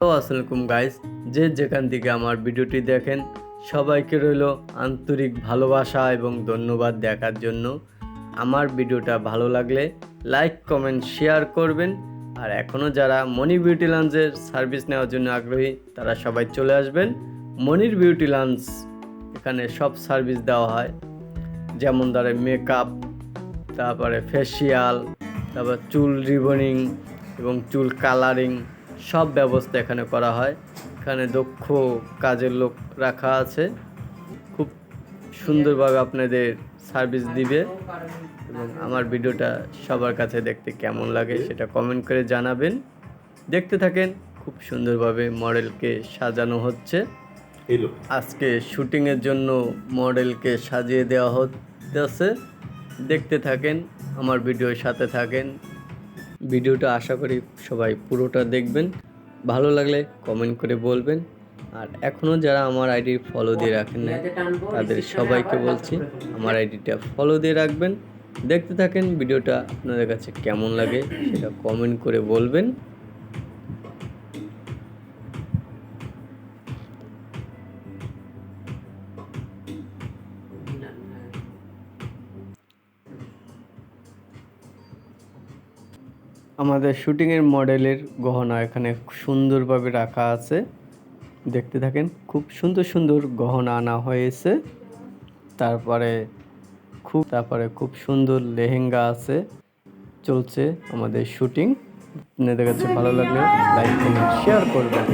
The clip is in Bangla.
আসসালামু গাইস, যে যেখান থেকে আমার ভিডিওটি দেখেন সবাইকে রইল আন্তরিক ভালোবাসা এবং ধন্যবাদ দেখার জন্য। আমার ভিডিওটা ভালো লাগলে লাইক কমেন্ট শেয়ার করবেন। আর এখনও যারা মনি বিউটি লঞ্চের সার্ভিস নেওয়ার জন্য আগ্রহী তারা সবাই চলে আসবেন মনির বিউটি লঞ্চ। এখানে সব সার্ভিস দেওয়া হয়, যেমন ধরে মেকআপ, তারপরে ফেসিয়াল, তারপর চুল রিবনিং এবং চুল কালারিং, সব ব্যবস্থা এখানে করা হয়। এখানে দক্ষ কাজের লোক রাখা আছে, খুব সুন্দরভাবে আপনাদের সার্ভিস দিবে। এবং আমার ভিডিওটা সবার কাছে দেখতে কেমন লাগে সেটা কমেন্ট করে জানাবেন। দেখতে থাকেন, খুব সুন্দরভাবে মডেলকে সাজানো হচ্ছে। আজকে শুটিংয়ের জন্য মডেলকে সাজিয়ে দেওয়া হচ্ছে। দেখতে থাকেন, আমার ভিডিওর সাথে থাকেন। ভিডিওটা আশা করি সবাই পুরোটা দেখবেন, ভালো লাগলে কমেন্ট করে বলবেন। আর এখনও যারা আমার আইডি ফলো দিয়ে রাখেন না তাদের সবাইকে বলছি আমার আইডিটা ফলো দিয়ে রাখবেন। দেখতে থাকেন, ভিডিওটা আপনাদের কাছে কেমন লাগে সেটা কমেন্ট করে বলবেন। আমাদের শুটিংয়ের মডেলের গহনা এখানে সুন্দরভাবে রাখা আছে। দেখতে থাকেন, খুব সুন্দর সুন্দর গহনা আনা হয়েছে। তারপরে খুব সুন্দর লেহেঙ্গা আছে। চলছে আমাদের শুটিং। আপনাদের কাছে ভালো লাগলে লাইক কমেন্ট শেয়ার করবেন।